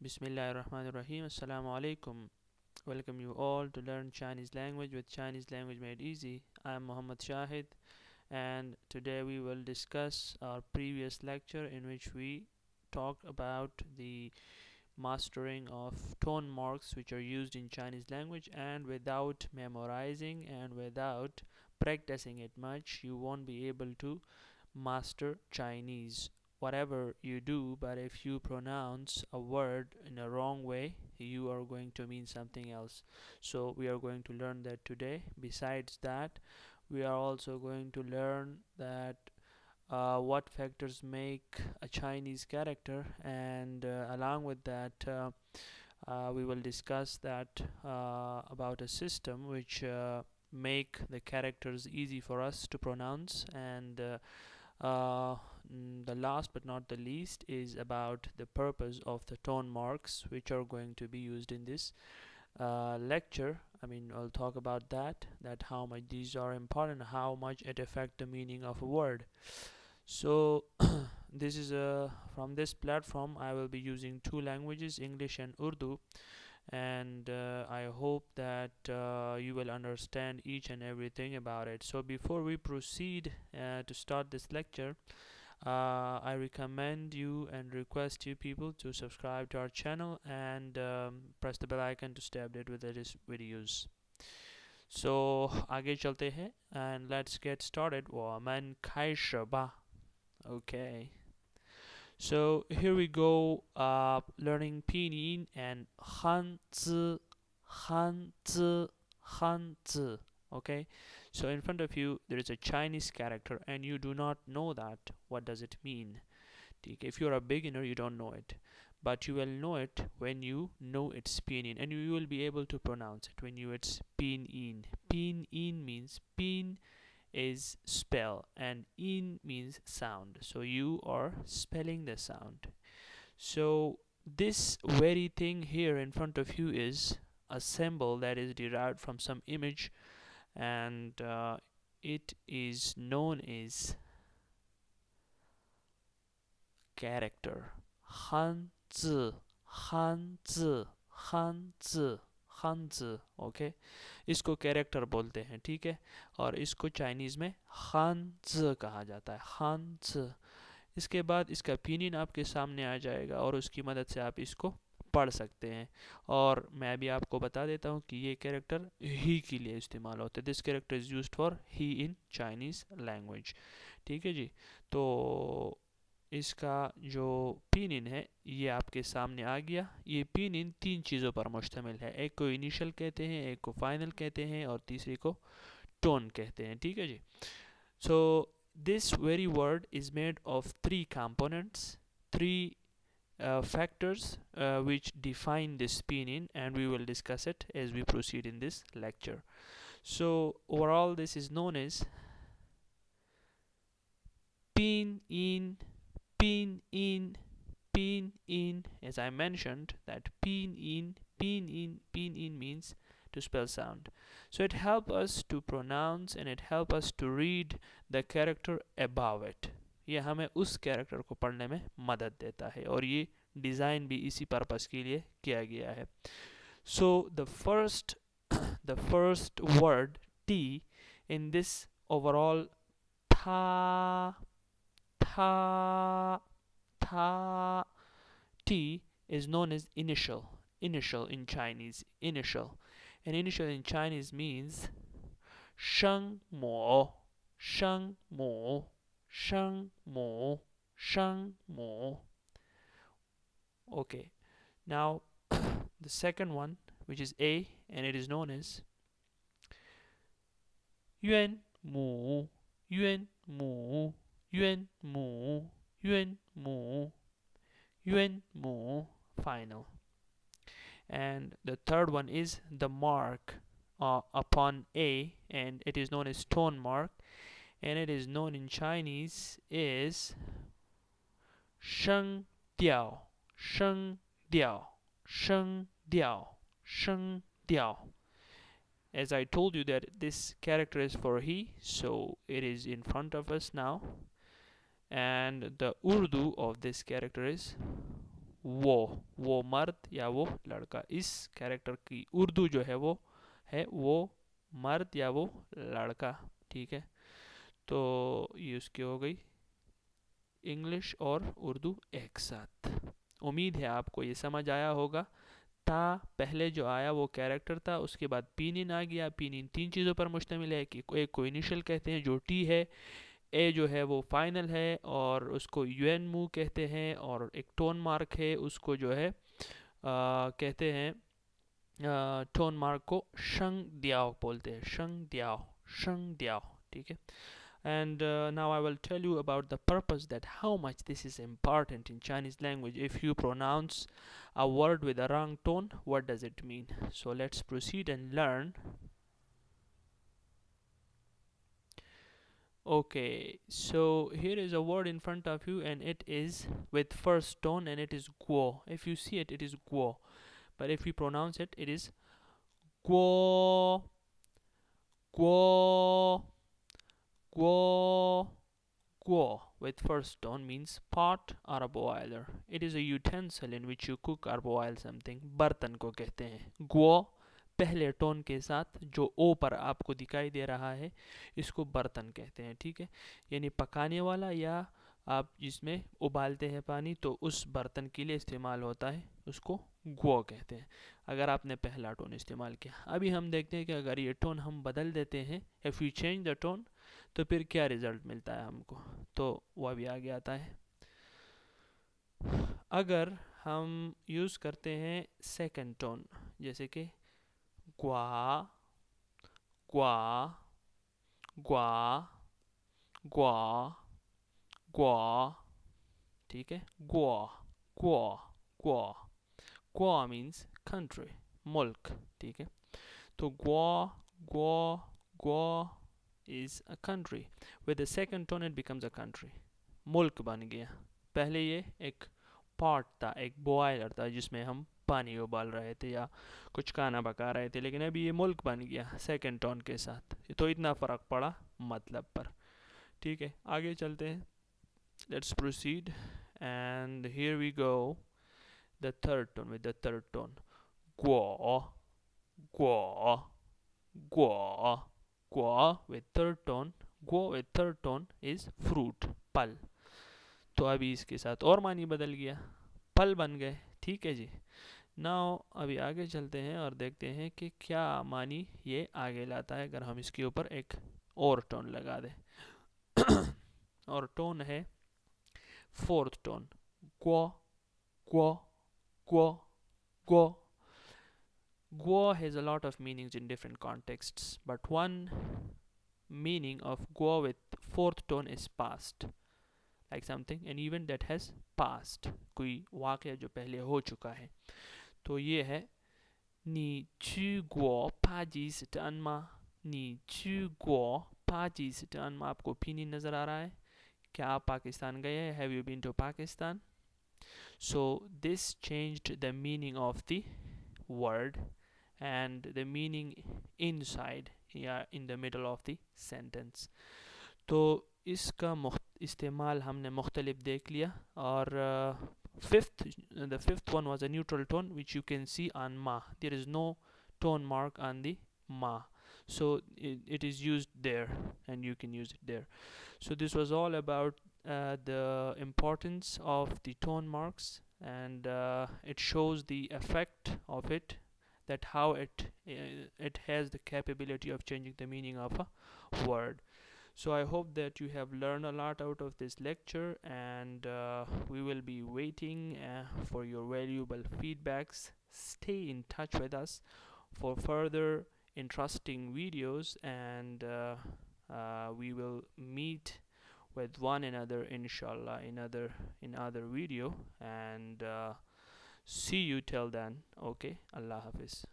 Bismillahirrahmanirrahim. Assalamu alaikum. Welcome you all to learn Chinese language with Chinese language made easy. I am Muhammad Shahid, and today we will discuss our previous lecture in which we talked about the mastering of tone marks which are used in Chinese language, and without memorizing and without practicing it much you won't be able to master Chinese whatever you do. But if you pronounce a word in a wrong way, you are going to mean something else. So we are going to learn that today. Besides that, we are also going to learn that what factors make a Chinese character, and along with that we will discuss that about a system which make the characters easy for us to pronounce. And the last but not the least is about the purpose of the tone marks which are going to be used in this lecture. I'll talk about that how much these are important, how much it affect the meaning of a word. So this is from this platform I will be using two languages, English and Urdu, and I hope that you will understand each and everything about it. So before we proceed to start this lecture, I recommend you and request you people to subscribe to our channel and press the bell icon to stay updated with the latest videos. So आगे चलते हैं and let's get started. 我们开始吧. Okay. So here we go, learning pinyin and hanzi, hanzi, hanzi. Okay, so in front of you there is a Chinese character and you do not know that. What does it mean? If you're a beginner, you don't know it, but you will know it when you know its pinyin, and you will be able to pronounce it when you it's pinyin. Pinyin means pin is spell and in means sound, so you are spelling the sound. So this very thing here in front of you is a symbol that is derived from some image, and it is known as character. Han-zi, Han-zi, Han-zi, Han-zi. Okay, इसको character बोलते हैं, ठीक है, और इसको Chinese में हान-zi कहा जाता है, हान-zi. इसके बाद इसका ओपिनियन आपके सामने आ जाएगा और उसकी मदद से आप इसको पढ़ सकते हैं. और मैं भी आपको बता देता हूँ कि ये कैरेक्टर ही के लिए इस्तेमाल होते हैं. This character is used for he in Chinese language. ठीक है जी. तो इसका जो पिन है ये आपके सामने आ गया. ये पिन तीन चीज़ों पर मुश्तमिल है. एक को इनिशियल कहते हैं, एक को फाइनल कहते हैं और तीसरी को टोन कहते हैं. ठीक है जी. सो this very word is made of three components, three factors which define this pinyin, and we will discuss it as we proceed in this lecture. So overall this is known as pinyin, pinyin, pinyin. As I mentioned that pinyin, pinyin, pinyin means to spell sound. So it helps us to pronounce and it helps us to read the character above it. ये हमें उस character को पढ़ने में मदद देता है और ये डिज़ाइन भी इसी पर्पस के लिए किया गया है. So the first word T in this overall ta ta ta T is known as initial. Initial in Chinese, initial. And initial in Chinese means sheng mo, sheng mo, sheng mo, sheng mo. Okay. Now the second one, which is A, and it is known as yuan mu, yuan mu, yuan mu, yuan mu, yuan mu, final. And the third one is the mark upon A, and it is known as tone mark, and it is known in Chinese is sheng diao, sheng diao, sheng diao, sheng diao. As I told you that this character is for he, so it is in front of us now, and the Urdu of this character is वो मर्द या वो लड़का। इस character की उर्दू जो है वो मर्द या वो लड़का। ठीक है, तो ये उसकी हो गई इंग्लिश और उर्दू एक साथ। उम्मीद है आपको ये समझ आया होगा। था पहले जो आया वो कैरेक्टर था, उसके बाद पीनिन आ गया। पीनिन तीन चीज़ों पर मुश्तमिल है कि एक को इनिशियल कहते हैं जो टी है, ए जो है वो फाइनल है और उसको यूएन मूव कहते हैं, और एक टोन मार्क है उसको जो है कहते हैं टोन मार्क को शंग दियाओ बोलते हैं, शंग दियाओ। ठीक है, and now I will tell you about the purpose, that how much this is important in Chinese language. If you pronounce a word with a wrong tone, what does it mean? So let's proceed and learn. Okay, so here is a word in front of you and it is with first tone and it is guo. If you see it, it is guo, but if you pronounce it, it is guo, guo, guo. Guo with first tone means pot or a boiler. It is a utensil in which you cook or boil something. बर्तन को कहते हैं। guo पहले tone के साथ जो ओ पर आपको दिखाई दे रहा है, इसको बर्तन कहते हैं। ठीक है, यानी पकाने वाला या आप जिसमें उबालते हैं पानी, तो उस बर्तन के लिए इस्तेमाल होता है, उसको गुओ कहते हैं। अगर आपने पहला टोन इस्तेमाल किया। अभी हम देखते हैं कि अगर ये टोन हम बदल देते हैं, if you change the tone, तो फिर क्या रिज़ल्ट मिलता है हमको, तो वो अभी आगे आता है। अगर हम यूज़ करते हैं सेकंड टोन, जैसे कि ग्वा, ग्वा, ग्वा, ग्वा, ग्वा। ठीक है, ग्वा, ग्वा, ग्वा। ग्वा मीन्स कंट्री, मुल्क। ठीक है, तो ग्वा, ग्वा, ग्वा is a country. With the second tone it becomes a country. मुल्क बन गया। पहले ये एक पॉट था, एक बॉयलर था जिसमें हम पानी उबाल रहे थे या कुछ खाना पका रहे थे, लेकिन अभी ये मुल्क बन गया सेकंड टोन के साथ। तो इतना फ़र्क पड़ा मतलब पर। ठीक है, आगे चलते हैं। Let's proceed and here we go the third tone. With the third tone ग्वो, ग्वो, ग्वो, ग्वो with third tone. Guo with third tone is fruit, पल। तो अभी इसके साथ और मानी बदल गया, पल बन गए। ठीक है जी। नाउ अभी आगे चलते हैं और देखते हैं कि क्या मानी ये आगे लाता है अगर हम इसके ऊपर एक और टोन लगा दें। और टोन है फोर्थ टोन, ग्वो, ग्वो, ग्वो, ग्वो। Guo has a lot of meanings in different contexts, but one meaning of guo with fourth tone is past, like something, an event that has passed, कोई वाक़या जो पहले हो चुका है। तो ये है नी चू गुओ पाजी सिटानमा, नी चू गुओ पाजी सिटानमा। आपको पीनी नज़र आ रहा है? क्या आप पाकिस्तान गए हैं? Have you been to Pakistan? So this changed the meaning of the word and the meaning inside या in the middle of the sentence. तो इसका इस्तेमाल हमने मुख्तलिफ देख लिया। और the fifth one was a neutral tone which you can see on ma. There is no tone mark on the ma, so it is used there and you can use it there. So this was all about the importance of the tone marks, and it shows the effect of it, that how it has the capability of changing the meaning of a word. So I hope that you have learned a lot out of this lecture, and we will be waiting for your valuable feedbacks. Stay in touch with us for further interesting videos, and we will meet with one another inshallah in other video, and see you till then. Okay, Allah Hafiz.